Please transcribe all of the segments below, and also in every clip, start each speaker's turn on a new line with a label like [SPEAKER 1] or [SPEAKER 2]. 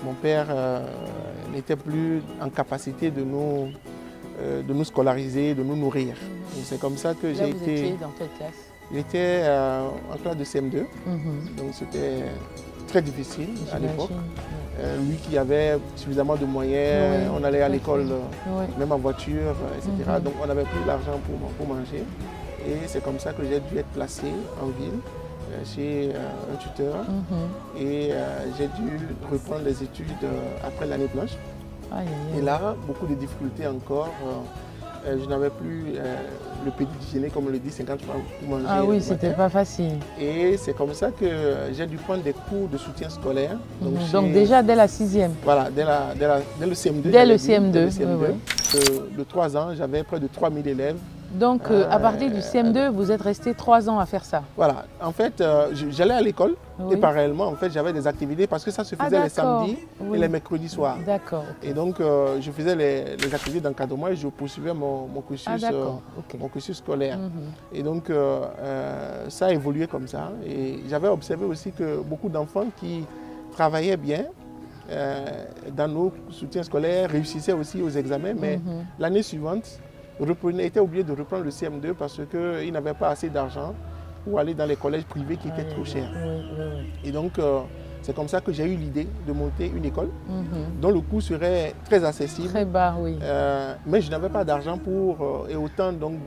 [SPEAKER 1] Mon père n'était plus en capacité de nous scolariser, de nous nourrir. C'est comme ça que j'ai été...
[SPEAKER 2] Vous étiez dans quelle classe?
[SPEAKER 1] J'étais en classe de CM2, donc c'était très difficile à l'époque. Lui qui avait suffisamment de moyens, on allait à l'école même en voiture, etc. Donc on n'avait plus l'argent pour manger. Et c'est comme ça que j'ai dû être placé en ville chez un tuteur. Et j'ai dû reprendre les études après l'année blanche. Et là, beaucoup de difficultés encore. Je n'avais plus le petit déjeuner, comme on le dit, 50 francs pour manger.
[SPEAKER 2] Ah oui, c'était pas facile.
[SPEAKER 1] Et c'est comme ça que j'ai dû prendre des cours de soutien scolaire.
[SPEAKER 2] Donc déjà dès la 6e.
[SPEAKER 1] Voilà, dès le CM2.
[SPEAKER 2] Dès le CM2,
[SPEAKER 1] De 3 ans, j'avais près de 3000 élèves.
[SPEAKER 2] Donc à partir du CM2, vous êtes resté 3 ans à faire ça?
[SPEAKER 1] Voilà, en fait, j'allais à l'école et parallèlement, en fait, j'avais des activités parce que ça se faisait les samedis et les mercredis soirs.
[SPEAKER 2] D'accord.
[SPEAKER 1] Et donc, je faisais les activités d'encadrement et je poursuivais mon cursus scolaire. Et donc, ça a évolué comme ça. Et j'avais observé aussi que beaucoup d'enfants qui travaillaient bien dans nos soutiens scolaires réussissaient aussi aux examens, mais l'année suivante, étaient obligés de reprendre le CM2 parce qu'ils n'avaient pas assez d'argent pour aller dans les collèges privés qui étaient trop chers. Et donc, c'est comme ça que j'ai eu l'idée de monter une école dont le coût serait très accessible.
[SPEAKER 2] Très bas, oui.
[SPEAKER 1] Mais je n'avais pas d'argent pour et autant donc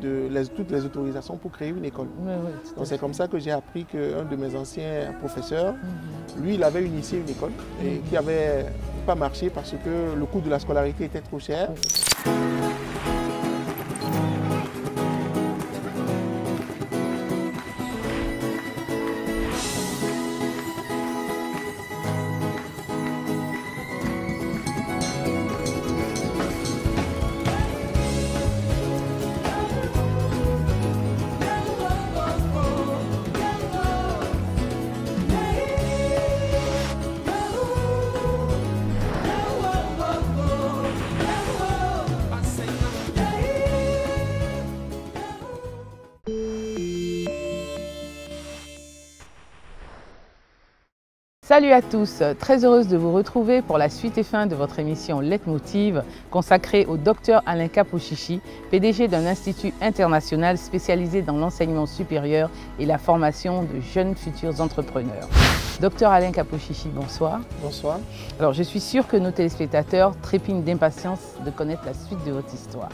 [SPEAKER 1] toutes les autorisations pour créer une école. Donc c'est comme ça que j'ai appris qu'un de mes anciens professeurs, lui, il avait initié une école et qui n'avait pas marché parce que le coût de la scolarité était trop cher.
[SPEAKER 2] Salut à tous, très heureuse de vous retrouver pour la suite et fin de votre émission Leitmotiv consacrée au Dr Alain Kapouchichi, PDG d'un institut international spécialisé dans l'enseignement supérieur et la formation de jeunes futurs entrepreneurs. Dr Alain Kapouchichi, bonsoir.
[SPEAKER 1] Bonsoir.
[SPEAKER 2] Alors je suis sûre que nos téléspectateurs trépignent d'impatience de connaître la suite de votre histoire.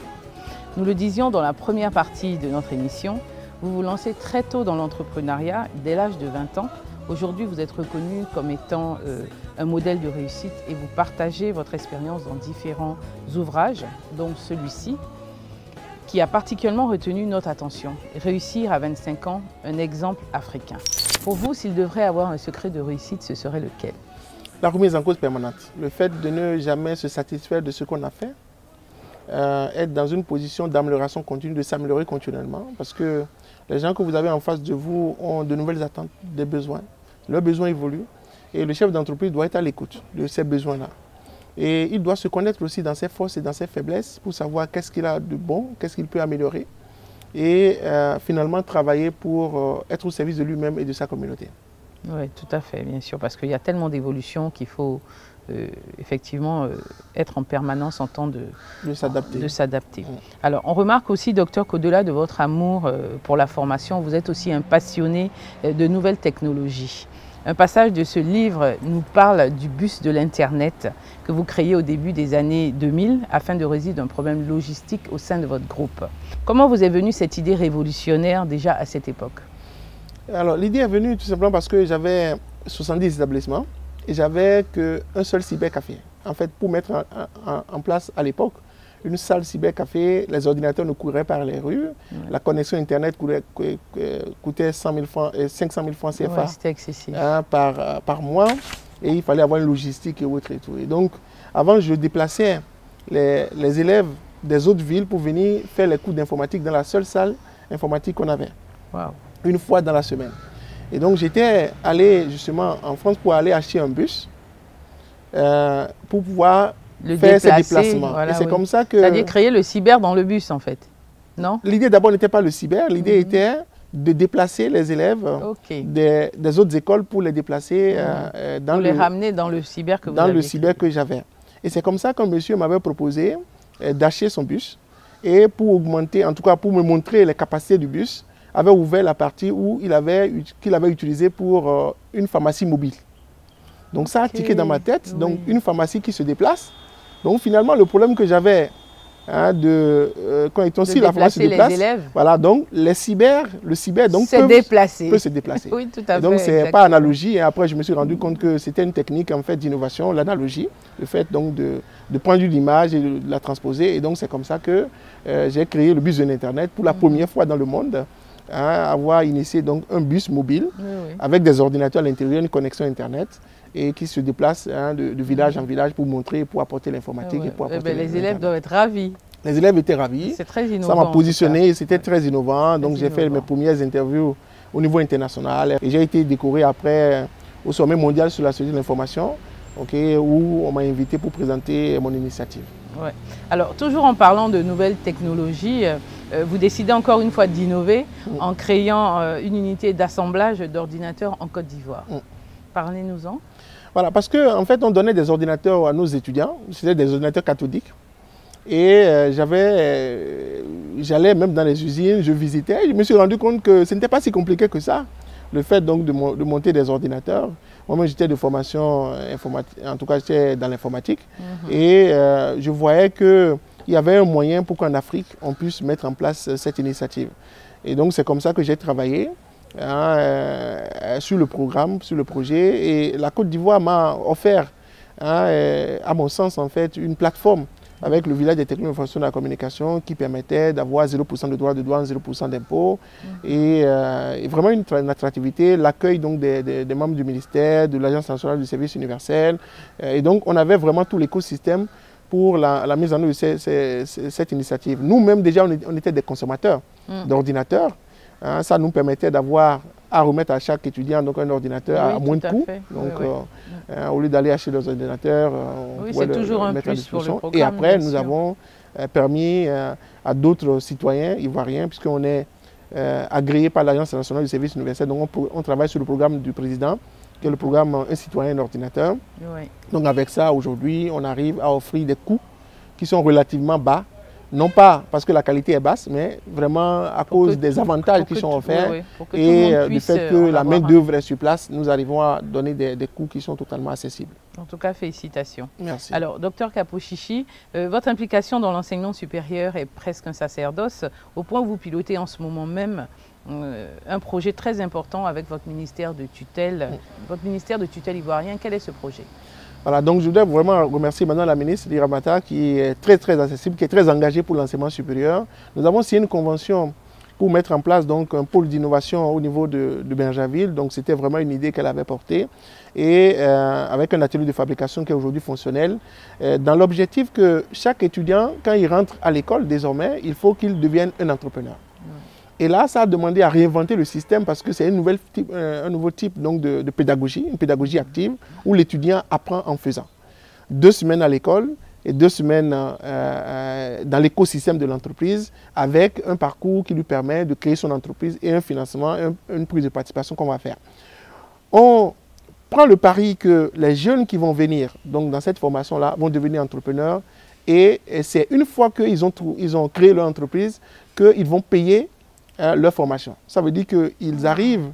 [SPEAKER 2] Nous le disions dans la première partie de notre émission, vous vous lancez très tôt dans l'entrepreneuriat, dès l'âge de 20 ans. Aujourd'hui, vous êtes reconnu comme étant un modèle de réussite et vous partagez votre expérience dans différents ouvrages, dont celui-ci, qui a particulièrement retenu notre attention. Réussir à 25 ans, un exemple africain. Pour vous, s'il devrait avoir un secret de réussite, ce serait lequel?
[SPEAKER 1] La remise en cause permanente. Le fait de ne jamais se satisfaire de ce qu'on a fait. Être dans une position d'amélioration continue, de s'améliorer continuellement. Parce que les gens que vous avez en face de vous ont de nouvelles attentes, des besoins. Leurs besoins évoluent et le chef d'entreprise doit être à l'écoute de ces besoins-là. Et il doit se connaître aussi dans ses forces et dans ses faiblesses pour savoir qu'est-ce qu'il a de bon, qu'est-ce qu'il peut améliorer et finalement travailler pour être au service de lui-même et de sa communauté.
[SPEAKER 2] Oui, tout à fait, bien sûr, parce qu'il y a tellement d'évolutions qu'il faut effectivement être en permanence en temps de s'adapter. Alors, on remarque aussi, docteur, qu'au-delà de votre amour pour la formation, vous êtes aussi un passionné de nouvelles technologies. Un passage de ce livre nous parle du bus de l'Internet que vous créez au début des années 2000 afin de résoudre un problème logistique au sein de votre groupe. Comment vous est venue cette idée révolutionnaire déjà à cette époque?
[SPEAKER 1] Alors, l'idée est venue tout simplement parce que j'avais 70 établissements et j'avais qu'un seul cybercafé. En fait, pour mettre en place à l'époque une salle cybercafé, les ordinateurs ne couraient pas par les rues, la connexion Internet coûtait 500 000 francs CFA par mois et il fallait avoir une logistique et autres et tout. Et donc, avant, je déplaçais les élèves des autres villes pour venir faire les cours d'informatique dans la seule salle informatique qu'on avait, une fois dans la semaine. Et donc, j'étais allé justement en France pour aller acheter un bus pour pouvoir faire ces déplacements.
[SPEAKER 2] Voilà,
[SPEAKER 1] et c'est comme ça que...
[SPEAKER 2] C'est-à-dire créer le cyber dans le bus, en fait, non?
[SPEAKER 1] L'idée d'abord n'était pas le cyber, l'idée était de déplacer les élèves des autres écoles pour les déplacer
[SPEAKER 2] les ramener dans le cyber que vous avez
[SPEAKER 1] dans le cyber que j'avais. Et c'est comme ça qu'un monsieur m'avait proposé d'acheter son bus et pour augmenter, en tout cas pour me montrer les capacités du bus, avait ouvert la partie où qu'il avait utilisé pour une pharmacie mobile. Donc ça a tiqué dans ma tête, donc une pharmacie qui se déplace. Donc finalement le problème que j'avais quand ils ont aussi la pharmacie se déplace, voilà, donc le cyber donc peut se déplacer.
[SPEAKER 2] Oui, tout à fait.
[SPEAKER 1] Donc c'est pas analogie. Et après je me suis rendu compte que c'était une technique en fait d'innovation, l'analogie, le fait donc de prendre une image et de la transposer. Et donc c'est comme ça que j'ai créé le bus de l'Internet pour la première fois dans le monde. Avoir initié donc un bus mobile avec des ordinateurs à l'intérieur, une connexion Internet et qui se déplace de village en village pour montrer, pour apporter l'informatique.
[SPEAKER 2] Les élèves doivent être ravis.
[SPEAKER 1] Les élèves étaient ravis.
[SPEAKER 2] C'est très innovant.
[SPEAKER 1] Ça m'a positionné, c'était très innovant. Donc j'ai fait mes premières interviews au niveau international et j'ai été décoré après au sommet mondial sur la société de l'information, où on m'a invité pour présenter mon initiative.
[SPEAKER 2] Ouais. Alors, toujours en parlant de nouvelles technologies, vous décidez encore une fois d'innover en créant une unité d'assemblage d'ordinateurs en Côte d'Ivoire. Parlez-nous-en.
[SPEAKER 1] Voilà, parce qu'en fait, on donnait des ordinateurs à nos étudiants, c'était des ordinateurs cathodiques. Et j'allais même dans les usines, je visitais, je me suis rendu compte que ce n'était pas si compliqué que ça, le fait donc de monter des ordinateurs. Moi, j'étais de formation informatique, en tout cas j'étais dans l'informatique, et je voyais qu'il y avait un moyen pour qu'en Afrique, on puisse mettre en place cette initiative. Et donc c'est comme ça que j'ai travaillé sur le programme, sur le projet, et la Côte d'Ivoire m'a offert, à mon sens en fait, une plateforme avec le village des technologies de l'information et de la communication qui permettait d'avoir 0% de droits de douane, 0% d'impôts et vraiment une attractivité, l'accueil donc des membres du ministère, de l'Agence nationale du service universel. Et donc on avait vraiment tout l'écosystème pour la mise en œuvre de cette initiative. Nous-mêmes déjà on était des consommateurs d'ordinateurs. Ça nous permettait d'avoir à remettre à chaque étudiant donc un ordinateur à moins de coûts. Donc, au lieu d'aller acheter des ordinateurs, on pouvait le mettre à disposition. Et après, nous avons permis à d'autres citoyens ivoiriens, puisqu'on est agréé par l'Agence nationale du service universel, donc on travaille sur le programme du président, qui est le programme Un citoyen, un ordinateur. Donc avec ça, aujourd'hui, on arrive à offrir des coûts qui sont relativement bas. Non pas parce que la qualité est basse, mais vraiment à cause des avantages qui sont offerts et du fait que la main-d'œuvre est sur place, nous arrivons à donner des coûts qui sont totalement accessibles.
[SPEAKER 2] En tout cas, félicitations.
[SPEAKER 1] Merci.
[SPEAKER 2] Alors, docteur Kapo-Chichi, votre implication dans l'enseignement supérieur est presque un sacerdoce, au point où vous pilotez en ce moment même un projet très important avec votre ministère de tutelle. Votre ministère de tutelle ivoirien, quel est ce projet ?
[SPEAKER 1] Voilà, donc je voudrais vraiment remercier maintenant la ministre Diramata qui est très accessible, qui est très engagée pour l'enseignement supérieur. Nous avons signé une convention pour mettre en place donc un pôle d'innovation au niveau de Bingerville. Donc c'était vraiment une idée qu'elle avait portée et avec un atelier de fabrication qui est aujourd'hui fonctionnel, dans l'objectif que chaque étudiant, quand il rentre à l'école désormais, il faut qu'il devienne un entrepreneur. Et là, ça a demandé à réinventer le système parce que c'est un nouveau type donc, de pédagogie, une pédagogie active où l'étudiant apprend en faisant. 2 semaines à l'école et 2 semaines dans l'écosystème de l'entreprise avec un parcours qui lui permet de créer son entreprise et un financement, une prise de participation qu'on va faire. On prend le pari que les jeunes qui vont venir donc, dans cette formation-là vont devenir entrepreneurs et c'est une fois qu'ils ont créé leur entreprise qu'ils vont payer leur formation. Ça veut dire qu'ils arrivent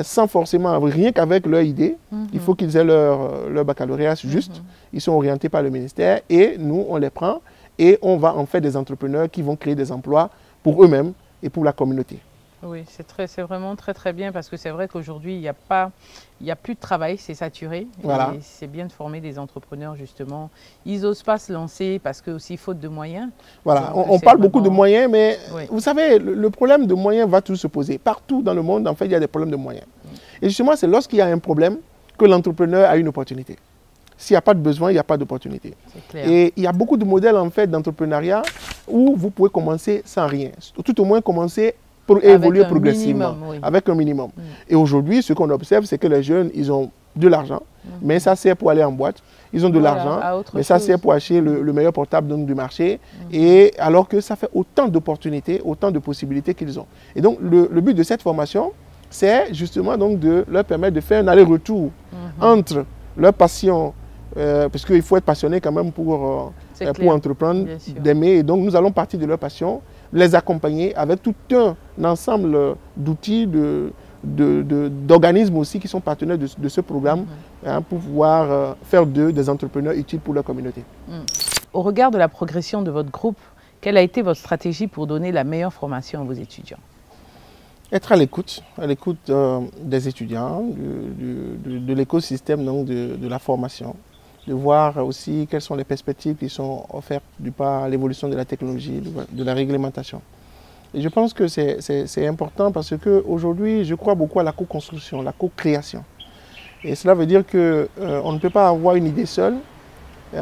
[SPEAKER 1] sans forcément, rien qu'avec leur idée, il faut qu'ils aient leur baccalauréat juste, ils sont orientés par le ministère et nous on les prend et on va en faire des entrepreneurs qui vont créer des emplois pour eux-mêmes et pour la communauté.
[SPEAKER 2] Oui, c'est vraiment très bien parce que c'est vrai qu'aujourd'hui, il n'y a plus de travail, c'est saturé.
[SPEAKER 1] Voilà.
[SPEAKER 2] Et c'est bien de former des entrepreneurs justement. Ils n'osent pas se lancer parce que aussi faute de moyens.
[SPEAKER 1] Voilà, on parle beaucoup de moyens, mais vous savez, le problème de moyens va toujours se poser. Partout dans le monde, en fait, il y a des problèmes de moyens. Et justement, c'est lorsqu'il y a un problème que l'entrepreneur a une opportunité. S'il n'y a pas de besoin, il n'y a pas d'opportunité. Et il y a beaucoup de modèles en fait d'entrepreneuriat où vous pouvez commencer sans rien. Tout au moins commencer pour évoluer progressivement, avec un minimum. Et aujourd'hui, ce qu'on observe, c'est que les jeunes, ils ont de l'argent, mais ça sert pour aller en boîte. Ils ont de l'argent, mais ça sert pour acheter le meilleur portable donc, du marché. Et alors que ça fait autant d'opportunités, autant de possibilités qu'ils ont. Et donc, le but de cette formation, c'est justement donc de leur permettre de faire un aller-retour entre leur passion, parce qu'il faut être passionné quand même pour entreprendre, d'aimer. Et donc, nous allons partir de leur passion, les accompagner avec tout un ensemble d'outils, d'organismes aussi qui sont partenaires de ce programme pour pouvoir faire d'eux des entrepreneurs utiles pour leur communauté.
[SPEAKER 2] Au regard de la progression de votre groupe, quelle a été votre stratégie pour donner la meilleure formation à vos étudiants?
[SPEAKER 1] Être à l'écoute des étudiants, de l'écosystème de la formation, de voir aussi quelles sont les perspectives qui sont offertes par l'évolution de la technologie, de la réglementation. Et je pense que c'est important parce qu'aujourd'hui, je crois beaucoup à la co-construction, la co-création. Et cela veut dire qu'on ne peut pas avoir une idée seule,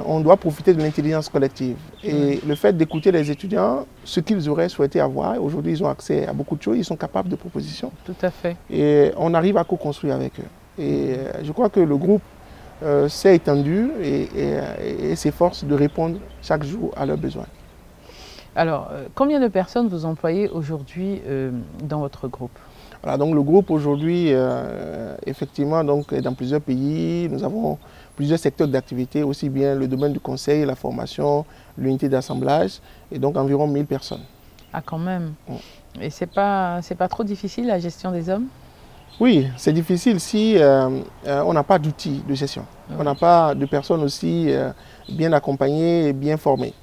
[SPEAKER 1] on doit profiter de l'intelligence collective. Et le fait d'écouter les étudiants, ce qu'ils auraient souhaité avoir, aujourd'hui ils ont accès à beaucoup de choses, ils sont capables de propositions.
[SPEAKER 2] Tout à fait.
[SPEAKER 1] Et on arrive à co-construire avec eux. Et je crois que le groupe s'est étendu et s'efforce de répondre chaque jour à leurs besoins.
[SPEAKER 2] Alors, combien de personnes vous employez aujourd'hui dans votre groupe?
[SPEAKER 1] Voilà, donc le groupe aujourd'hui, effectivement, donc, est dans plusieurs pays. Nous avons plusieurs secteurs d'activité, aussi bien le domaine du conseil, la formation, l'unité d'assemblage, et donc environ 1000 personnes.
[SPEAKER 2] Ah, quand même. Et c'est pas trop difficile, la gestion des hommes?
[SPEAKER 1] Oui, c'est difficile si on n'a pas d'outils de gestion. On n'a pas de personnes aussi bien accompagnées et bien formées.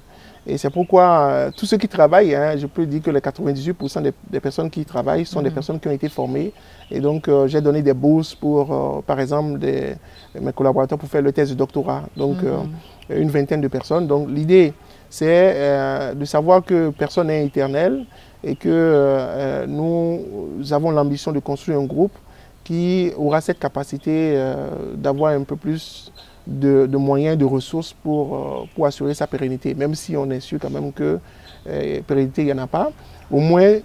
[SPEAKER 1] Et c'est pourquoi tous ceux qui travaillent, je peux dire que les 98% des personnes qui travaillent sont des personnes qui ont été formées. Et donc, j'ai donné des bourses pour, par exemple, mes collaborateurs pour faire le thèse de doctorat. Donc, une vingtaine de personnes. Donc, l'idée, c'est de savoir que personne n'est éternel et que nous avons l'ambition de construire un groupe qui aura cette capacité d'avoir un peu plus de moyens, de ressources pour assurer sa pérennité, même si on est sûr quand même que pérennité, il n'y en a pas. Au moins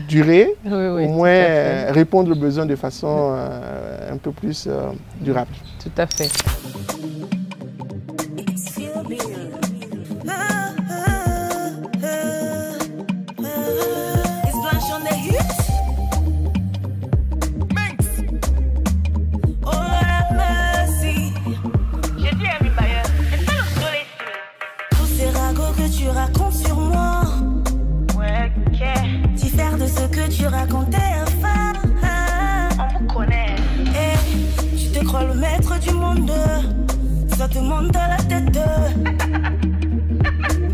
[SPEAKER 1] durer, au moins répondre aux besoins de façon un peu plus durable.
[SPEAKER 2] Tout à fait.
[SPEAKER 3] Tu racontes sur moi, diffère de ce que tu racontais avant. On vous connaît. Et tu te crois le maître du monde, ça te monte dans la tête.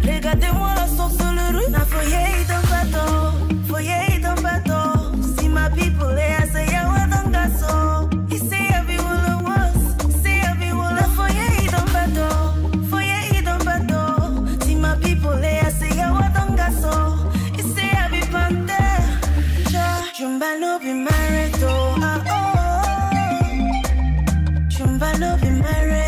[SPEAKER 3] Regardez-moi la sorcellerie, na foyer dans bateau, foyer dans bateau. Si ma people est assez yawa dans gaso, ici everyone the was, see everyone la foyer dans bateau, foyer dans bateau. Si ma people est assez yawa dans gaso, ici every panther. Jumba no be married oh ah oh, Jumba no be married.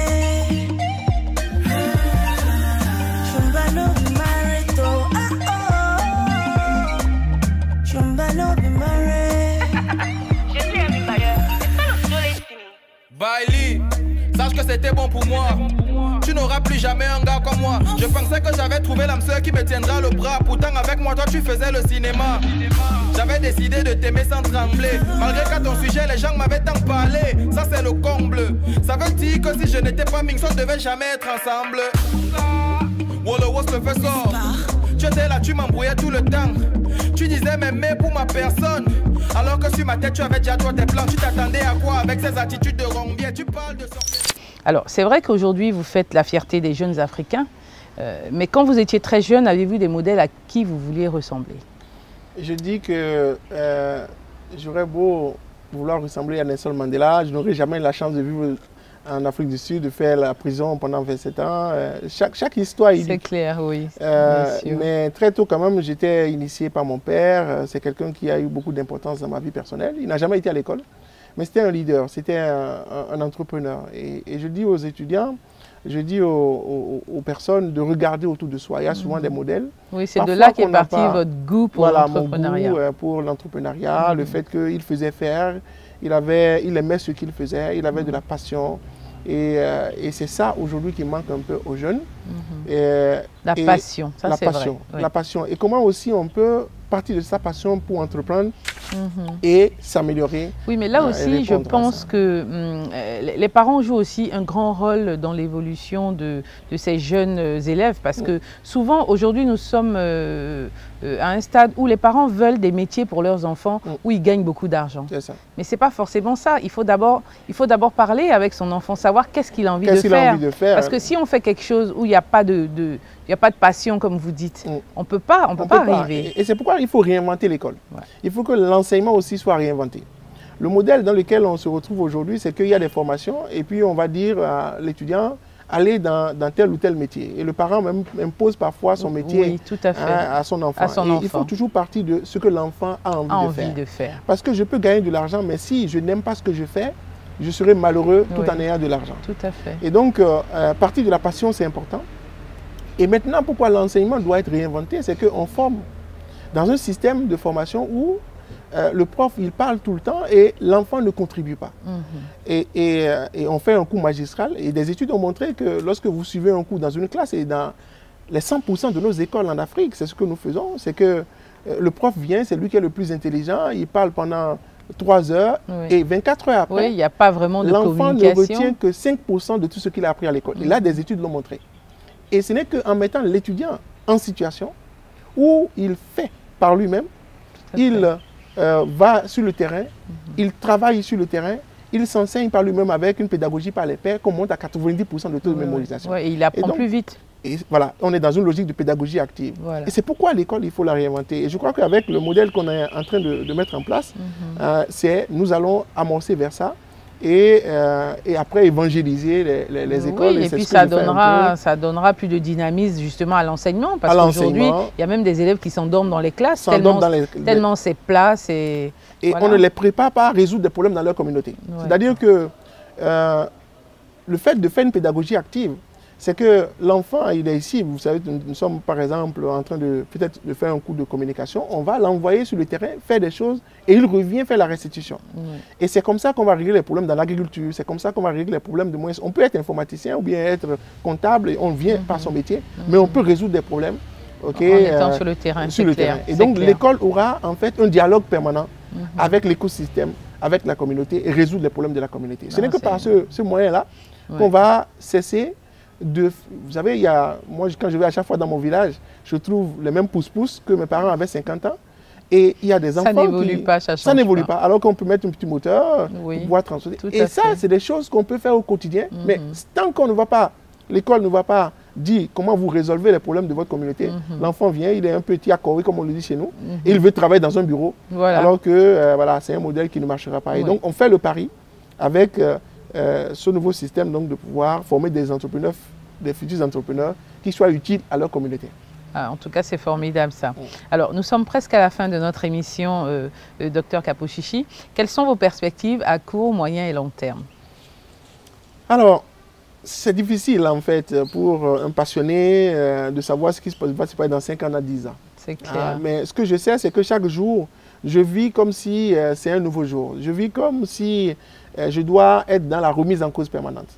[SPEAKER 4] Bailey, sache que c'était bon pour moi. Tu n'auras plus jamais un gars comme moi. Je pensais que j'avais trouvé l'âme sœur qui me tiendra le bras. Pourtant avec moi toi tu faisais le cinéma. J'avais décidé de t'aimer sans trembler. Malgré qu'à ton sujet les gens m'avaient tant parlé. Ça c'est le comble. Ça veut dire que si je n'étais pas Ming, on ne devait jamais être ensemble. Wallo was le faiseur. Tu étais là, tu m'embrouillais tout le temps. Tu disais m'aimer pour ma personne, alors que sur ma tête tu avais déjà toi tes plans. Tu t'attendais à quoi avec ces attitudes de rombier? Tu parles de sortir.
[SPEAKER 2] Alors c'est vrai qu'aujourd'hui vous faites la fierté des jeunes Africains, mais quand vous étiez très jeune, avez-vous des modèles à qui vous vouliez ressembler?
[SPEAKER 1] Je dis que j'aurais beau vouloir ressembler à Nelson Mandela, je n'aurais jamais la chance de vivre en Afrique du Sud, de faire la prison pendant 27 ans. Chaque histoire est unique.
[SPEAKER 2] C'est clair, oui.
[SPEAKER 1] Mais très tôt quand même, j'étais initié par mon père. C'est quelqu'un qui a eu beaucoup d'importance dans ma vie personnelle. Il n'a jamais été à l'école, mais c'était un leader, c'était un entrepreneur. Et je dis aux étudiants, je dis aux personnes de regarder autour de soi. Il y a souvent des modèles.
[SPEAKER 2] Oui, c'est de là qu'est parti votre goût pour l'entrepreneuriat.
[SPEAKER 1] Mon goût pour l'entrepreneuriat, le fait qu'il faisait faire. Il aimait ce qu'il faisait, il avait de la passion. Et c'est ça aujourd'hui qui manque un peu aux jeunes.
[SPEAKER 2] La passion, ça c'est vrai.
[SPEAKER 1] La passion. Et comment aussi on peut partir de sa passion pour entreprendre et s'améliorer.
[SPEAKER 2] Oui, mais là aussi, je pense que les parents jouent aussi un grand rôle dans l'évolution de ces jeunes élèves parce que souvent, aujourd'hui, nous sommes à un stade où les parents veulent des métiers pour leurs enfants où ils gagnent beaucoup d'argent. Mais ce n'est pas forcément ça. Il faut d'abord parler avec son enfant, savoir qu'est-ce qu'il a envie de faire. Parce que si on fait quelque chose où il n'y a pas de passion, comme vous dites, on ne peut pas arriver.
[SPEAKER 1] Et c'est pourquoi il faut réinventer l'école. Il faut que l'enseignement aussi soit réinventé. Le modèle dans lequel on se retrouve aujourd'hui, c'est qu'il y a des formations et puis on va dire à l'étudiant, aller dans tel ou tel métier. Et le parent même impose parfois son métier à son enfant. Il faut toujours partir de ce que l'enfant a envie de faire. Parce que je peux gagner de l'argent, mais si je n'aime pas ce que je fais, je serai malheureux tout en ayant de l'argent.
[SPEAKER 2] Tout à fait.
[SPEAKER 1] Et donc, partir de la passion, c'est important. Et maintenant, pourquoi l'enseignement doit être réinventé? C'est qu'on forme dans un système de formation où le prof, il parle tout le temps et l'enfant ne contribue pas. Et on fait un cours magistral et des études ont montré que lorsque vous suivez un cours dans une classe et dans les 100% de nos écoles en Afrique, c'est ce que nous faisons, c'est que le prof vient, c'est lui qui est le plus intelligent, il parle pendant 3 heures et 24 heures après,
[SPEAKER 2] il n'y a pas vraiment de communication.
[SPEAKER 1] L'enfant ne retient que 5% de tout ce qu'il a appris à l'école. Et là, des études l'ont montré. Et ce n'est qu'en mettant l'étudiant en situation où il fait par lui-même, il va sur le terrain, il travaille sur le terrain, il s'enseigne par lui-même avec une pédagogie par les pairs qu'on monte à 90% de taux de mémorisation.
[SPEAKER 2] Et il apprend plus vite.
[SPEAKER 1] Et voilà, on est dans une logique de pédagogie active. Et c'est pourquoi l'école, il faut la réinventer. Et je crois qu'avec le modèle qu'on est en train de mettre en place, nous allons amorcer vers ça. Et après évangéliser les écoles.
[SPEAKER 2] Et puis ça donnera plus de dynamisme justement à l'enseignement. Parce qu'aujourd'hui, il y a même des élèves qui s'endorment dans les classes tellement c'est plat.
[SPEAKER 1] Et on ne les prépare pas à résoudre des problèmes dans leur communauté. C'est-à-dire que le fait de faire une pédagogie active, c'est que l'enfant, il est ici, vous savez, nous sommes par exemple en train de peut-être de faire un cours de communication, on va l'envoyer sur le terrain, faire des choses et il revient faire la restitution. Et c'est comme ça qu'on va régler les problèmes dans l'agriculture, c'est comme ça qu'on va régler les problèmes de moins. On peut être informaticien ou bien être comptable, et on vient par son métier, mais on peut résoudre des problèmes
[SPEAKER 2] en étant sur le terrain.
[SPEAKER 1] Et donc l'école aura en fait un dialogue permanent avec l'écosystème, avec la communauté et résoudre les problèmes de la communauté. Ce n'est que par ce moyen-là qu'on va cesser vous savez, moi quand je vais à chaque fois dans mon village, je trouve les mêmes pousse-pousse que mes parents avaient 50 ans. Et il y a des enfants
[SPEAKER 2] ça n'évolue pas,
[SPEAKER 1] ça n'évolue pas. Alors qu'on peut mettre un petit moteur pour pouvoir transporter. Et ça, c'est des choses qu'on peut faire au quotidien. Mais tant qu'on ne va pas, l'école ne va pas dire comment vous résolvez les problèmes de votre communauté, l'enfant vient, il est un petit accoré, comme on le dit chez nous, et il veut travailler dans un bureau. Alors que voilà, c'est un modèle qui ne marchera pas. Et donc, on fait le pari avec ce nouveau système donc, de pouvoir former des entrepreneurs, des futurs entrepreneurs qui soient utiles à leur communauté.
[SPEAKER 2] En tout cas, c'est formidable ça. Alors, nous sommes presque à la fin de notre émission, Dr Kapo-Chichi. Quelles sont vos perspectives à court, moyen et long terme?
[SPEAKER 1] Alors, c'est difficile en fait pour un passionné de savoir ce qui va se passer dans 5 ans, dans 10 ans.
[SPEAKER 2] C'est clair.
[SPEAKER 1] Mais ce que je sais, c'est que chaque jour, je vis comme si c'est un nouveau jour. Je vis comme si je dois être dans la remise en cause permanente.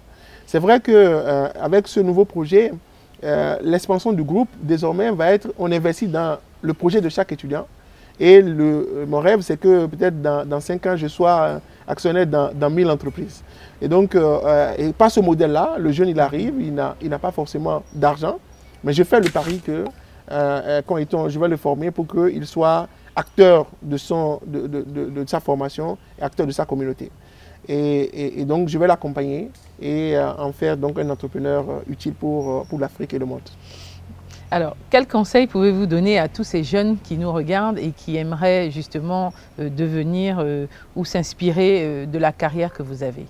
[SPEAKER 1] C'est vrai qu'avec ce nouveau projet, l'expansion du groupe, désormais, va être, on investit dans le projet de chaque étudiant. Et mon rêve, c'est que peut-être dans 5 ans, je sois actionnaire dans 1000 entreprises. Et donc, et par ce modèle-là, le jeune, il arrive, il n'a pas forcément d'argent, mais je fais le pari que quand je vais le former pour qu'il soit acteur de sa formation et acteur de sa communauté. Et donc, je vais l'accompagner et en faire donc un entrepreneur utile pour l'Afrique et le monde.
[SPEAKER 2] Alors, quels conseils pouvez-vous donner à tous ces jeunes qui nous regardent et qui aimeraient justement devenir ou s'inspirer de la carrière que vous avez?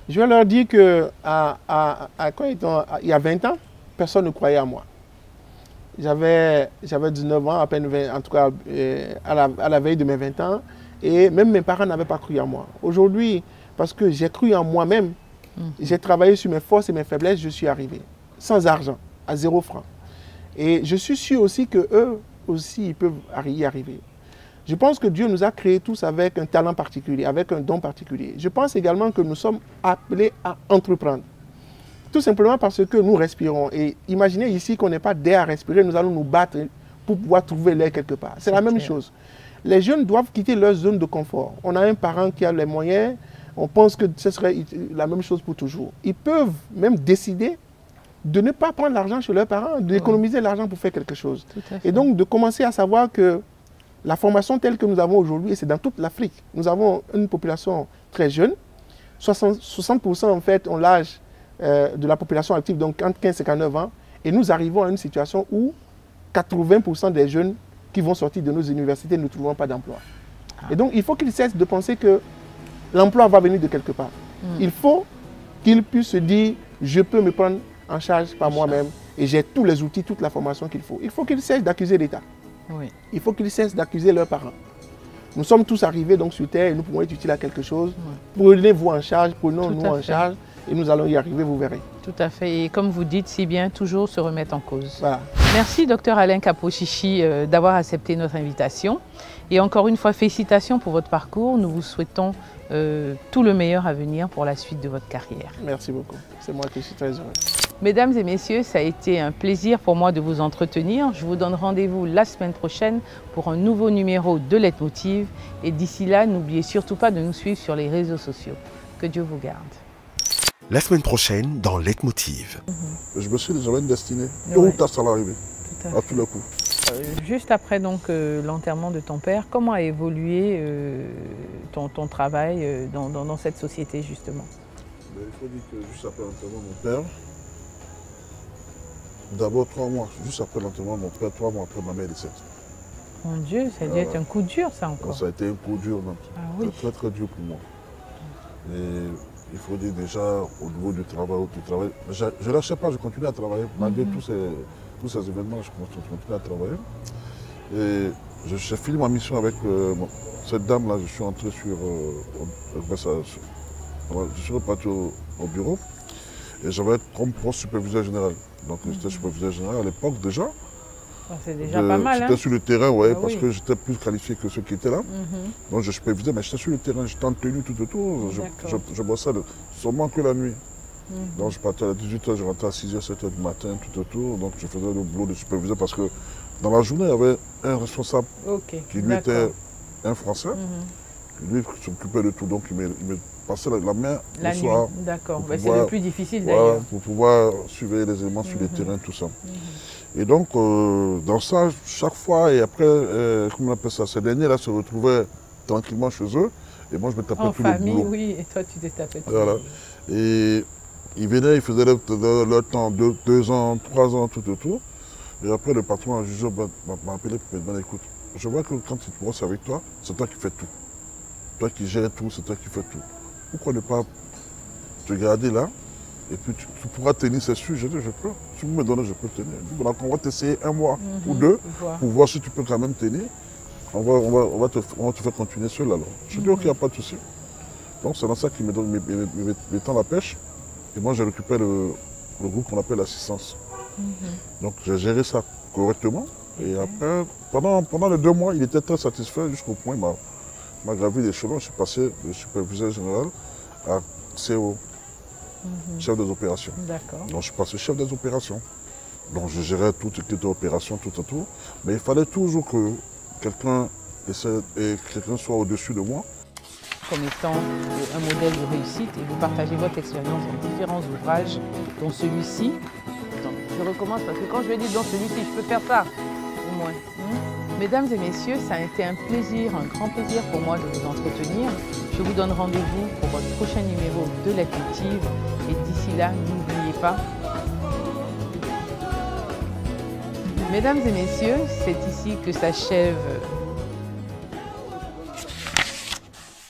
[SPEAKER 1] Je vais leur dire que il y a 20 ans, personne ne croyait à moi. J'avais 19 ans, à peine 20, en tout cas à la veille de mes 20 ans, et même mes parents n'avaient pas cru en moi. Aujourd'hui, parce que j'ai cru en moi-même, j'ai travaillé sur mes forces et mes faiblesses, je suis arrivé, sans argent, à 0 franc. Et je suis sûr aussi qu'eux aussi, ils peuvent y arriver. Je pense que Dieu nous a créés tous avec un talent particulier, avec un don particulier. Je pense également que nous sommes appelés à entreprendre. Tout simplement parce que nous respirons. Et imaginez ici qu'on n'ait pas d'air à respirer, nous allons nous battre pour pouvoir trouver l'air quelque part. C'est la même chose. Les jeunes doivent quitter leur zone de confort. On a un parent qui a les moyens, on pense que ce serait la même chose pour toujours. Ils peuvent même décider de ne pas prendre l'argent chez leurs parents, d'économiser l'argent pour faire quelque chose. Et donc de commencer à savoir que la formation telle que nous avons aujourd'hui, et c'est dans toute l'Afrique, nous avons une population très jeune, 60% en fait ont l'âge de la population active, donc entre 15 et 59 ans, et nous arrivons à une situation où 80% des jeunes qui vont sortir de nos universités ne trouveront pas d'emploi. Et donc il faut qu'ils cessent de penser que l'emploi va venir de quelque part. Il faut qu'ils puissent se dire, je peux me prendre en charge par moi-même et j'ai tous les outils, toute la formation qu'il faut. Il faut qu'ils cessent d'accuser l'État.
[SPEAKER 2] Oui.
[SPEAKER 1] Il faut qu'ils cessent d'accuser leurs parents. Nous sommes tous arrivés donc sur Terre et nous pouvons être utiles à quelque chose. Prenez-vous en charge, prenons-nous en charge et nous allons y arriver, vous verrez.
[SPEAKER 2] Tout à fait. Et comme vous dites si bien, toujours se remettre en cause.
[SPEAKER 1] Voilà.
[SPEAKER 2] Merci Dr Alain Kapo-Chichi d'avoir accepté notre invitation. Et encore une fois, félicitations pour votre parcours. Nous vous souhaitons tout le meilleur à venir pour la suite de votre carrière.
[SPEAKER 1] Merci beaucoup. C'est moi qui suis très heureux.
[SPEAKER 2] Mesdames et messieurs, ça a été un plaisir pour moi de vous entretenir. Je vous donne rendez-vous la semaine prochaine pour un nouveau numéro de Leitmotiv. Et d'ici là, n'oubliez surtout pas de nous suivre sur les réseaux sociaux. Que Dieu vous garde.
[SPEAKER 5] La semaine prochaine, dans Leitmotiv.
[SPEAKER 6] Je me suis dit, j'avais une destinée. Tôt ou tard, ça va arriver. À tous les coups.
[SPEAKER 2] Juste après donc l'enterrement de ton père, comment a évolué ton travail dans cette société justement?
[SPEAKER 6] Il faut dire que juste après l'enterrement de mon père, d'abord 3 mois, juste après l'enterrement de mon père, 3 mois après ma mère est décédée.
[SPEAKER 2] Mon Dieu, ça a dû être un coup dur ça encore.
[SPEAKER 6] Ça a été un coup dur, donc. Très très dur pour moi. Et il faut dire déjà au niveau du travail, je ne lâchais pas, je continuais à travailler malgré tous ces événements, je continuais à travailler. Et j'ai fini ma mission avec cette dame-là, je suis entré sur... je suis reparti au bureau et j'avais comme poste superviseur général. Donc j'étais superviseur général à l'époque déjà.
[SPEAKER 2] C'est déjà pas mal.
[SPEAKER 6] J'étais sur le terrain, parce que j'étais plus qualifié que ceux qui étaient là. Donc je supervisais, mais j'étais sur le terrain, j'étais en tenue tout autour. Je bossais seulement que la nuit. Donc je partais à 18h, je rentrais à 6h, 7h du matin, tout autour. Donc je faisais le boulot de superviseur parce que dans la journée, il y avait un responsable qui lui était un Français. Lui s'occupait de tout, donc il me passait la main le soir. D'accord,
[SPEAKER 2] c'est le plus difficile d'ailleurs.
[SPEAKER 6] Pour pouvoir suivre les éléments sur le terrain, tout ça. Et donc, dans ça, chaque fois, et après, comment on appelle ça, ces derniers-là se retrouvaient tranquillement chez eux, et moi je me tapais tout le boulot.
[SPEAKER 2] Oui, et toi tu t'es tapé tout
[SPEAKER 6] voilà. Et ils venaient, ils faisaient leur temps, 2 ans, 3 ans, tout autour. Et après, le patron un jour m'a appelé pour me dire, écoute, je vois que quand tu bosses avec toi, c'est toi qui fais tout. Toi qui gères tout, c'est toi qui fais tout. Pourquoi ne pas te garder là? Et puis tu pourras tenir ces sujets, je peux. Si vous me donnez, je peux tenir. Donc on va t'essayer 1 mois ou 2 pour voir si tu peux quand même tenir. On va te faire continuer seul alors. Je dis ok, il n'y a pas de souci. Donc c'est dans ça qu'il me tend la pêche. Et moi j'ai récupéré le groupe qu'on appelle l'assistance. Donc j'ai géré ça correctement. Et après, pendant les 2 mois, il était très satisfait jusqu'au point où il m'a gravi les échelons. Je suis passé de superviseur général à CO. Chef des opérations. Donc je suis passé chef des opérations. Donc je gérais toutes les opérations, tout autour. Mais il fallait toujours que quelqu'un soit au-dessus de moi.
[SPEAKER 2] Comme étant un modèle de réussite et vous partagez votre expérience dans différents ouvrages, dont celui-ci. Je recommence parce que quand je vais dire dans celui-ci, je peux faire ça au moins. Mesdames et messieurs, ça a été un plaisir, un grand plaisir pour moi de vous entretenir. Je vous donne rendez-vous pour votre prochain numéro de Leitmotiv. Et d'ici là, n'oubliez pas. Mesdames et messieurs, c'est ici que s'achève